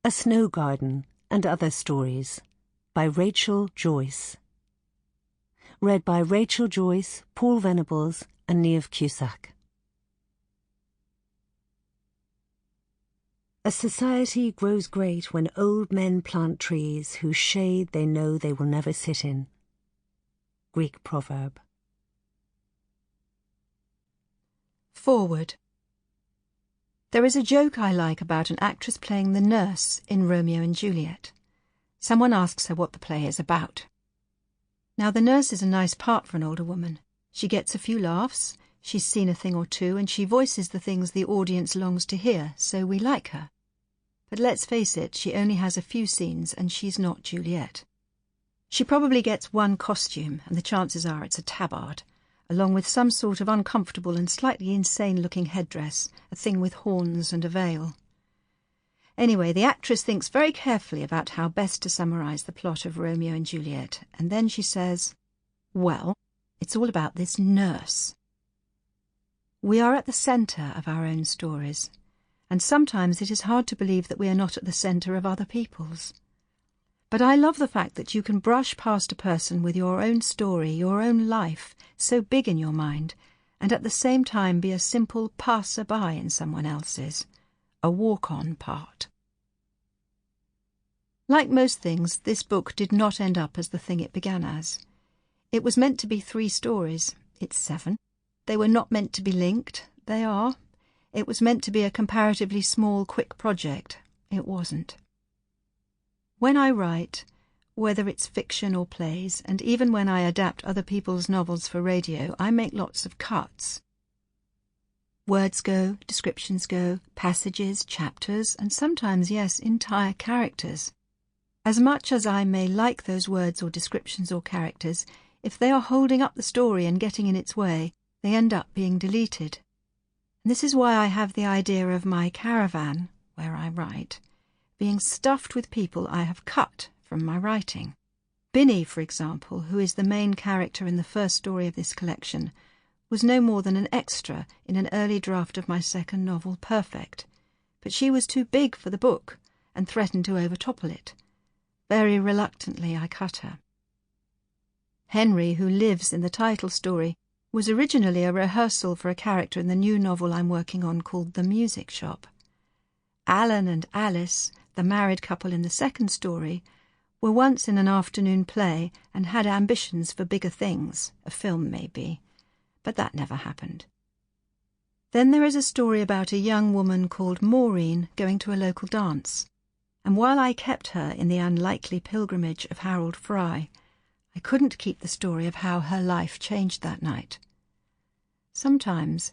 A Snow Garden and Other Stories by Rachel Joyce. Read by Rachel Joyce, Paul Venables and Niamh Cusack. A society grows great when old men plant trees whose shade they know they will never sit in. Greek proverb. Forward. There is a joke I like about an actress playing the nurse in Romeo and Juliet. Someone asks her what the play is about. Now, the nurse is a nice part for an older woman. She gets a few laughs, she's seen a thing or two, and she voices the things the audience longs to hear, so we like her. But let's face it, she only has a few scenes, and she's not Juliet. She probably gets one costume, and the chances are it's a tabard, along with some sort of uncomfortable and slightly insane-looking headdress, a thing with horns and a veil. Anyway, the actress thinks very carefully about how best to summarise the plot of Romeo and Juliet, and then she says, well, it's all about this nurse. We are at the centre of our own stories, and sometimes it is hard to believe that we are not at the centre of other people's. But I love the fact that you can brush past a person with your own story, your own life, so big in your mind, and at the same time be a simple passer-by in someone else's, a walk-on part. Like most things, this book did not end up as the thing it began as. It was meant to be 3 stories. It's 7. They were not meant to be linked. They are. It was meant to be a comparatively small, quick project. It wasn't. When I write, whether it's fiction or plays, and even when I adapt other people's novels for radio, I make lots of cuts. Words go, descriptions go, passages, chapters, and sometimes, yes, entire characters. As much as I may like those words or descriptions or characters, if they are holding up the story and getting in its way, they end up being deleted. And this is why I have the idea of my caravan, where I write, being stuffed with people I have cut from my writing. Binny, for example, who is the main character in the first story of this collection, was no more than an extra in an early draft of my second novel, Perfect, but she was too big for the book and threatened to overtopple it. Very reluctantly I cut her. Henry, who lives in the title story, was originally a rehearsal for a character in the new novel I'm working on called The Music Shop. Alan and Alice, the married couple in the second story, were once in an afternoon play and had ambitions for bigger things, a film maybe, but that never happened. Then there is a story about a young woman called Maureen going to a local dance, and while I kept her in the unlikely pilgrimage of Harold Fry, I couldn't keep the story of how her life changed that night. Sometimes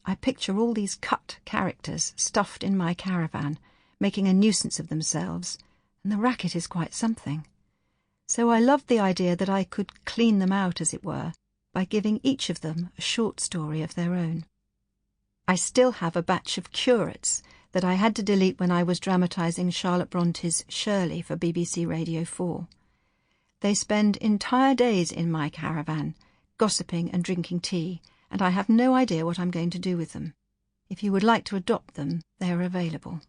I picture all these cut characters stuffed in my caravan, making a nuisance of themselves, and the racket is quite something. So I loved the idea that I could clean them out, as it were, by giving each of them a short story of their own. I still have a batch of curates that I had to delete when I was dramatising Charlotte Bronte's Shirley for BBC Radio 4. They spend entire days in my caravan, gossiping and drinking tea, and I have no idea what I'm going to do with them. If you would like to adopt them, they are available.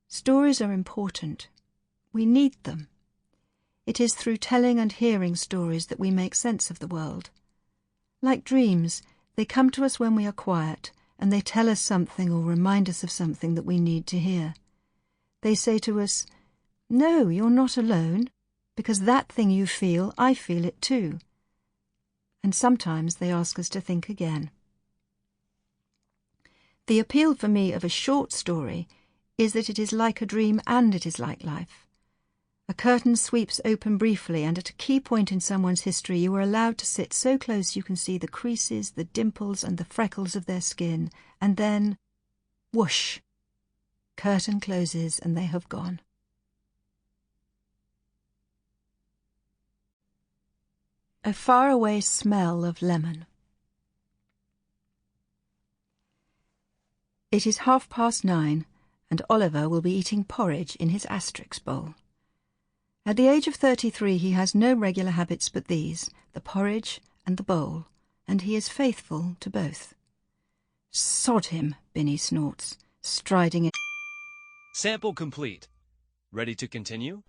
Stories are important. We need them. It is through telling and hearing stories that we make sense of the world. Like dreams, they come to us when we are quiet, and they tell us something or remind us of something that we need to hear. They say to us, "No, you're not alone, because that thing you feel, I feel it too." And sometimes they ask us to think again. The appeal for me of a short story is that it is like a dream and it is like life. A curtain sweeps open briefly, and at a key point in someone's history you are allowed to sit so close you can see the creases, the dimples and the freckles of their skin, and then, whoosh, curtain closes and they have gone. A Faraway Smell of Lemon. It is 9:30, and Oliver will be eating porridge in his Asterix bowl. At the age of 33 he has no regular habits but these, the porridge and the bowl, and he is faithful to both. "Sod him," Binny snorts, striding in. Sample complete. Ready to continue?